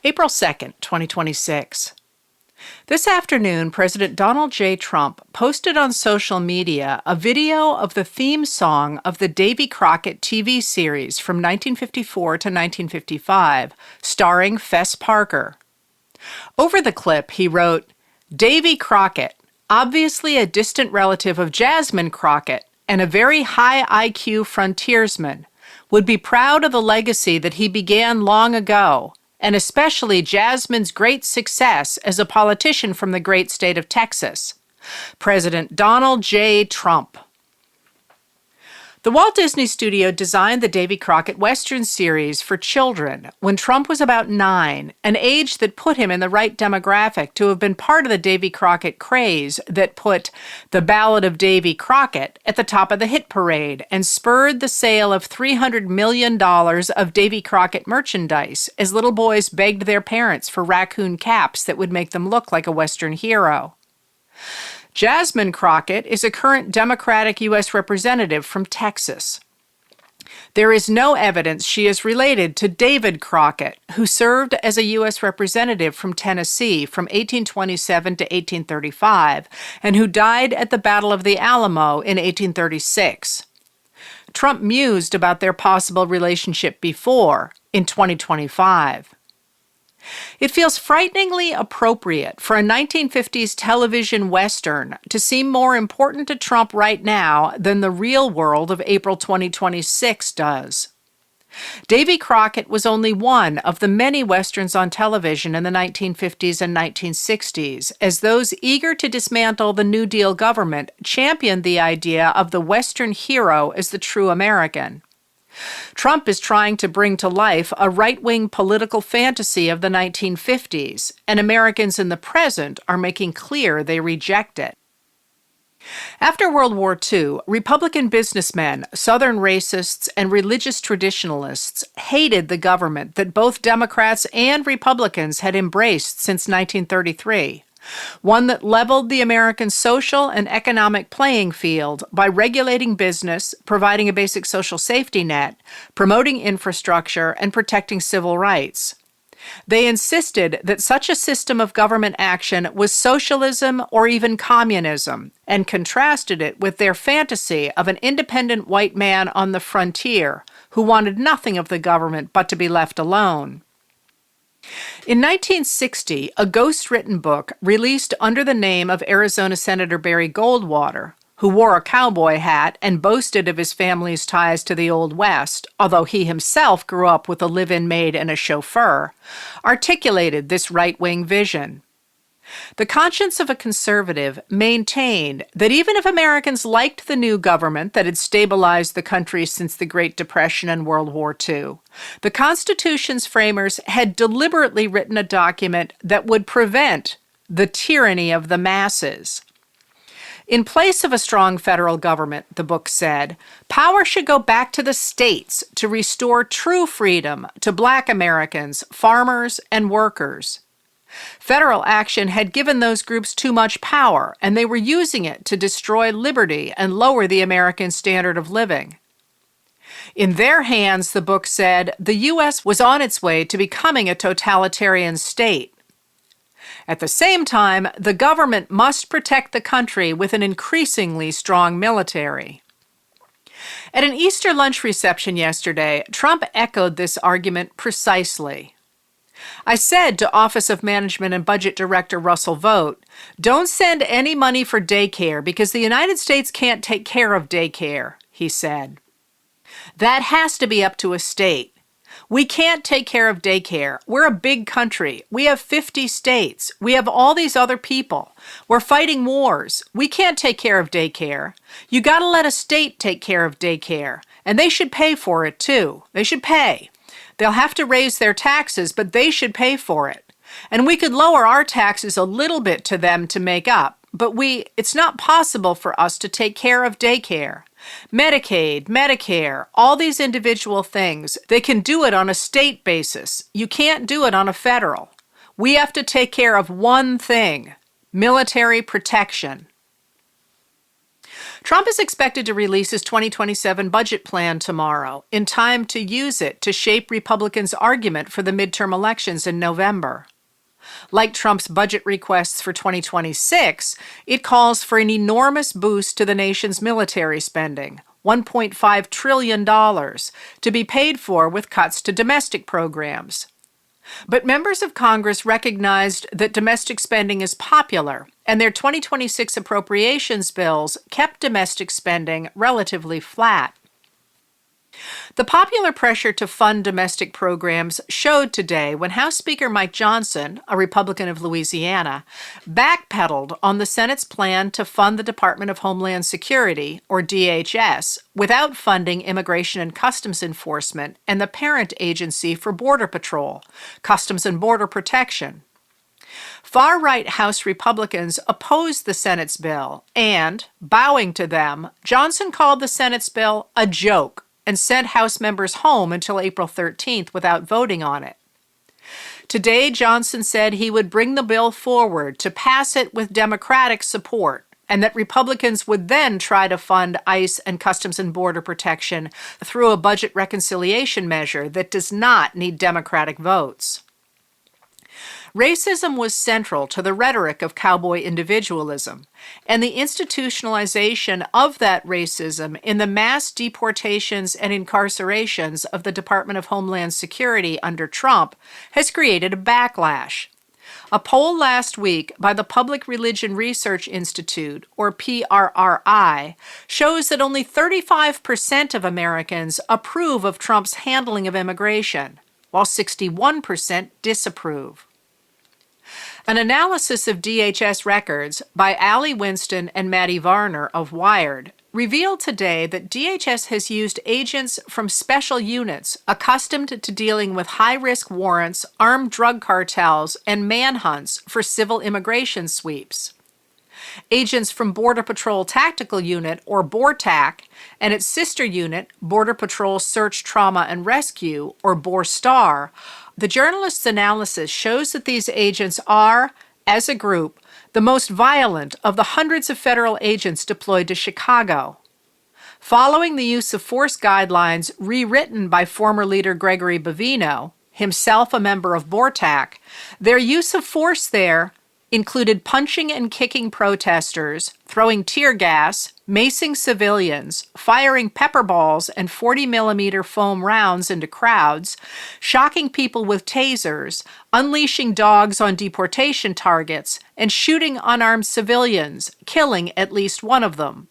April 2nd, 2026. This afternoon, President Donald J. Trump posted on social media a video of the theme song of the Davy Crockett TV series from 1954 to 1955, starring Fess Parker. Over the clip, he wrote, "Davy Crockett, obviously a distant relative of Jasmine Crockett and a very high IQ frontiersman, would be proud of the legacy that he began long ago, and especially Jasmine's great success as a politician from the great state of Texas. President Donald J. Trump." The Walt Disney Studio designed the Davy Crockett Western series for children when Trump was about 9, an age that put him in the right demographic to have been part of the Davy Crockett craze that put The Ballad of Davy Crockett at the top of the hit parade and spurred the sale of $300 million of Davy Crockett merchandise as little boys begged their parents for raccoon caps that would make them look like a Western hero. Jasmine Crockett is a current Democratic U.S. representative from Texas. There is no evidence she is related to David Crockett, who served as a U.S. representative from Tennessee from 1827 to 1835, and who died at the Battle of the Alamo in 1836. Trump mused about their possible relationship before, in 2025. It feels frighteningly appropriate for a 1950s television Western to seem more important to Trump right now than the real world of April 2026 does. Davy Crockett was only one of the many Westerns on television in the 1950s and 1960s, as those eager to dismantle the New Deal government championed the idea of the Western hero as the true American. Trump is trying to bring to life a right-wing political fantasy of the 1950s, and Americans in the present are making clear they reject it. After World War II, Republican businessmen, Southern racists, and religious traditionalists hated the government that both Democrats and Republicans had embraced since 1933. One that leveled the American social and economic playing field by regulating business, providing a basic social safety net, promoting infrastructure, and protecting civil rights. They insisted that such a system of government action was socialism or even communism, and contrasted it with their fantasy of an independent white man on the frontier who wanted nothing of the government but to be left alone. In 1960, a ghost-written book released under the name of Arizona Senator Barry Goldwater, who wore a cowboy hat and boasted of his family's ties to the Old West, although he himself grew up with a live-in maid and a chauffeur, articulated this right-wing vision. The conscience of a conservative maintained that even if Americans liked the new government that had stabilized the country since the Great Depression and World War II, the Constitution's framers had deliberately written a document that would prevent the tyranny of the masses. In place of a strong federal government, the book said, power should go back to the states to restore true freedom to Black Americans, farmers, and workers. Federal action had given those groups too much power, and they were using it to destroy liberty and lower the American standard of living. In their hands, the book said, the U.S. was on its way to becoming a totalitarian state. At the same time, the government must protect the country with an increasingly strong military. At an Easter lunch reception yesterday, Trump echoed this argument precisely. I said to Office of Management and Budget Director Russell Vogt, don't send any money for daycare because the United States can't take care of daycare, he said. That has to be up to a state. We can't take care of daycare. We're a big country. We have 50 states. We have all these other people. We're fighting wars. We can't take care of daycare. You got to let a state take care of daycare, and they should pay for it too. They should pay. They'll have to raise their taxes, but they should pay for it. And we could lower our taxes a little bit to them to make up, but it's not possible for us to take care of daycare. Medicaid, Medicare, all these individual things, they can do it on a state basis. You can't do it on a federal. We have to take care of one thing, military protection. Trump is expected to release his 2027 budget plan tomorrow, in time to use it to shape Republicans' argument for the midterm elections in November. Like Trump's budget requests for 2026, it calls for an enormous boost to the nation's military spending, $1.5 trillion, to be paid for with cuts to domestic programs. But members of Congress recognized that domestic spending is popular, and their 2026 appropriations bills kept domestic spending relatively flat. The popular pressure to fund domestic programs showed today when House Speaker Mike Johnson, a Republican of Louisiana, backpedaled on the Senate's plan to fund the Department of Homeland Security, or DHS, without funding Immigration and Customs Enforcement and the parent agency for Border Patrol, Customs and Border Protection. Far-right House Republicans opposed the Senate's bill, and, bowing to them, Johnson called the Senate's bill a joke and sent House members home until April 13th without voting on it. Today, Johnson said he would bring the bill forward to pass it with Democratic support, and that Republicans would then try to fund ICE and Customs and Border Protection through a budget reconciliation measure that does not need Democratic votes. Racism was central to the rhetoric of cowboy individualism, and the institutionalization of that racism in the mass deportations and incarcerations of the Department of Homeland Security under Trump has created a backlash. A poll last week by the Public Religion Research Institute, or PRRI, shows that only 35% of Americans approve of Trump's handling of immigration, while 61% disapprove. An analysis of DHS records by Allie Winston and Maddie Varner of Wired revealed today that DHS has used agents from special units accustomed to dealing with high-risk warrants, armed drug cartels, and manhunts for civil immigration sweeps. Agents from Border Patrol Tactical Unit, or BORTAC, and its sister unit, Border Patrol Search, Trauma, and Rescue, or BORSTAR, the journalist's analysis shows that these agents are, as a group, the most violent of the hundreds of federal agents deployed to Chicago. Following the use of force guidelines rewritten by former leader Gregory Bovino, himself a member of BORTAC, their use of force there included punching and kicking protesters, throwing tear gas, macing civilians, firing pepper balls and 40-millimeter foam rounds into crowds, shocking people with tasers, unleashing dogs on deportation targets, and shooting unarmed civilians, killing at least one of them.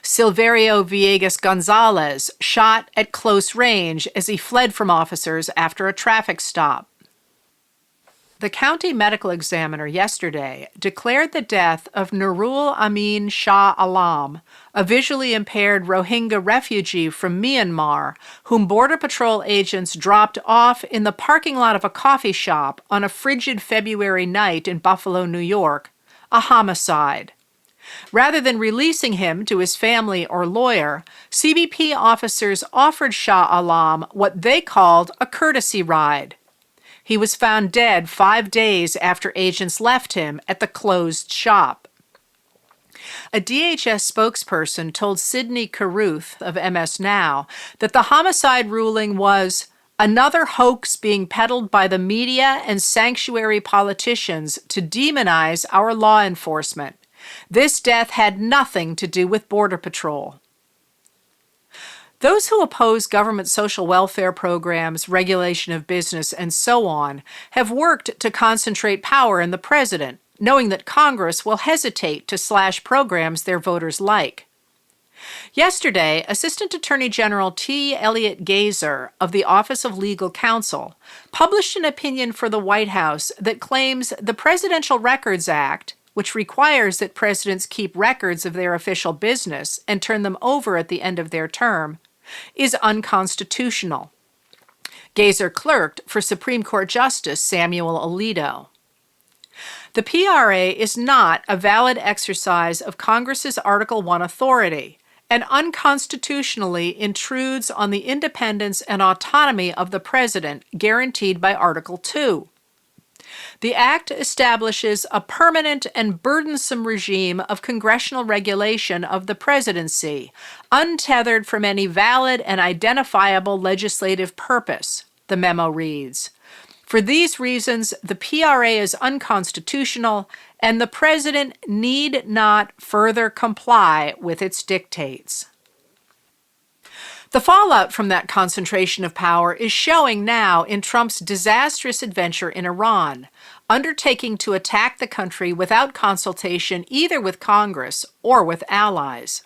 Silverio Villegas Gonzalez shot at close range as he fled from officers after a traffic stop. The county medical examiner yesterday declared the death of Nurul Amin Shah Alam, a visually impaired Rohingya refugee from Myanmar, whom Border Patrol agents dropped off in the parking lot of a coffee shop on a frigid February night in Buffalo, New York, a homicide. Rather than releasing him to his family or lawyer, CBP officers offered Shah Alam what they called a courtesy ride. He was found dead 5 days after agents left him at the closed shop. A DHS spokesperson told Sidney Carruth of MS Now that the homicide ruling was another hoax being peddled by the media and sanctuary politicians to demonize our law enforcement. This death had nothing to do with Border Patrol. Those who oppose government social welfare programs, regulation of business, and so on have worked to concentrate power in the president, knowing that Congress will hesitate to slash programs their voters like. Yesterday, Assistant Attorney General T. Elliott Gazer of the Office of Legal Counsel published an opinion for the White House that claims the Presidential Records Act, which requires that presidents keep records of their official business and turn them over at the end of their term, is unconstitutional. Gazer clerked for Supreme Court Justice Samuel Alito. The PRA is not a valid exercise of Congress's Article I authority and unconstitutionally intrudes on the independence and autonomy of the president guaranteed by Article II. The act establishes a permanent and burdensome regime of congressional regulation of the presidency, untethered from any valid and identifiable legislative purpose, the memo reads. For these reasons, the PRA is unconstitutional, and the president need not further comply with its dictates. The fallout from that concentration of power is showing now in Trump's disastrous adventure in Iran, undertaking to attack the country without consultation either with Congress or with allies.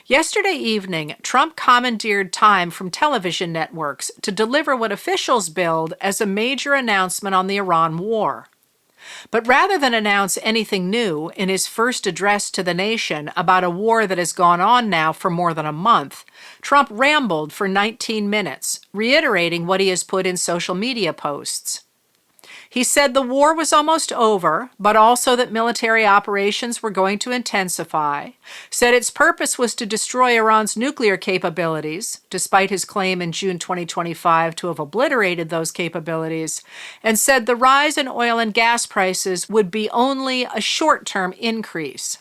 Yesterday evening, Trump commandeered time from television networks to deliver what officials billed as a major announcement on the Iran war. But rather than announce anything new in his first address to the nation about a war that has gone on now for more than a month, Trump rambled for 19 minutes, reiterating what he has put in social media posts. He said the war was almost over, but also that military operations were going to intensify, said its purpose was to destroy Iran's nuclear capabilities, despite his claim in June 2025 to have obliterated those capabilities, and said the rise in oil and gas prices would be only a short-term increase.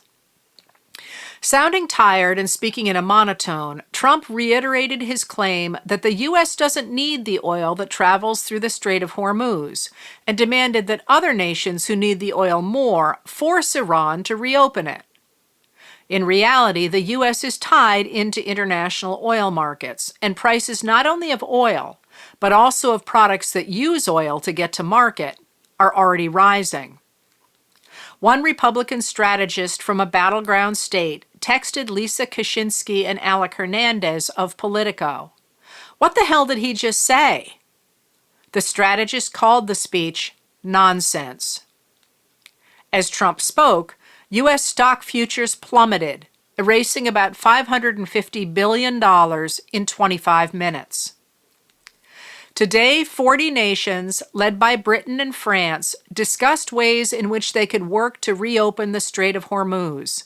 Sounding tired and speaking in a monotone, Trump reiterated his claim that the U.S. doesn't need the oil that travels through the Strait of Hormuz and demanded that other nations who need the oil more force Iran to reopen it. In reality, the U.S. is tied into international oil markets, and prices not only of oil, but also of products that use oil to get to market, are already rising. One Republican strategist from a battleground state texted Lisa Kaczynski and Alec Hernandez of Politico. What the hell did he just say? The strategist called the speech nonsense. As Trump spoke, U.S. stock futures plummeted, erasing about $550 billion in 25 minutes. Today, 40 nations, led by Britain and France, discussed ways in which they could work to reopen the Strait of Hormuz.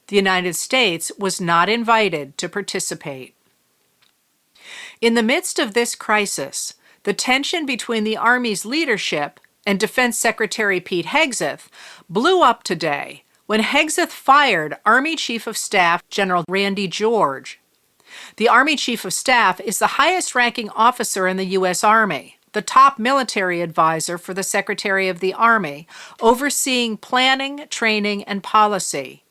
The United States was not invited to participate. In the midst of this crisis, the tension between the Army's leadership and Defense Secretary Pete Hegseth blew up today when Hegseth fired Army Chief of Staff General Randy George. The Army Chief of Staff is the highest-ranking officer in the U.S. Army, the top military advisor for the Secretary of the Army, overseeing planning, training, and policy.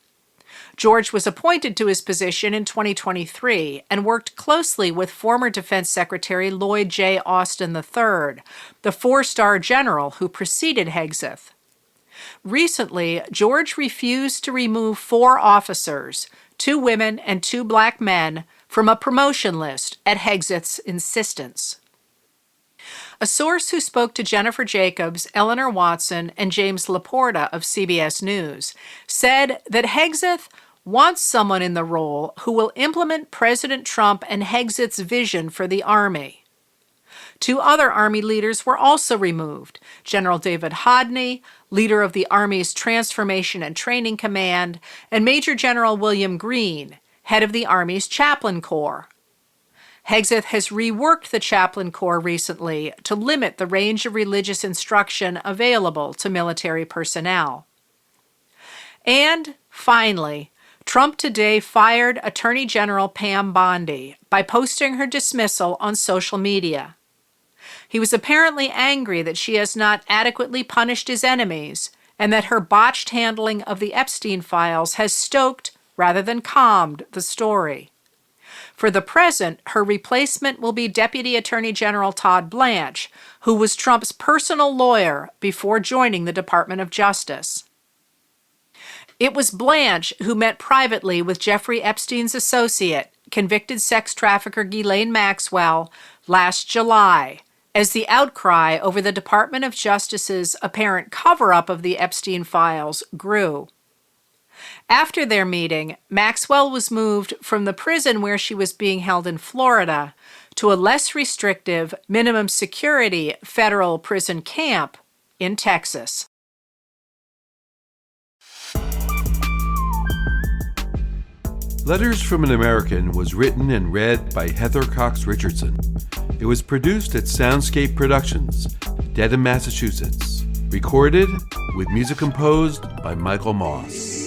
George was appointed to his position in 2023 and worked closely with former Defense Secretary Lloyd J. Austin III, the four-star general who preceded Hegseth. Recently, George refused to remove 4 officers, 2 women and 2 black men, from a promotion list at Hegseth's insistence. A source who spoke to Jennifer Jacobs, Eleanor Watson, and James Laporta of CBS News said that Hegseth wants someone in the role who will implement President Trump and Hegseth's vision for the Army. 2 other Army leaders were also removed: General David Hodney, leader of the Army's Transformation and Training Command, and Major General William Green, head of the Army's Chaplain Corps. Hegseth has reworked the Chaplain Corps recently to limit the range of religious instruction available to military personnel. And, finally, Trump today fired Attorney General Pam Bondi by posting her dismissal on social media. He was apparently angry that she has not adequately punished his enemies and that her botched handling of the Epstein files has stoked rather than calmed the story. For the present, her replacement will be Deputy Attorney General Todd Blanche, who was Trump's personal lawyer before joining the Department of Justice. It was Blanche who met privately with Jeffrey Epstein's associate, convicted sex trafficker Ghislaine Maxwell, last July, as the outcry over the Department of Justice's apparent cover-up of the Epstein files grew. After their meeting, Maxwell was moved from the prison where she was being held in Florida to a less restrictive, minimum security federal prison camp in Texas. Letters from an American was written and read by Heather Cox Richardson. It was produced at Soundscape Productions. Dedham, Massachusetts. Recorded with music composed by Michael Moss.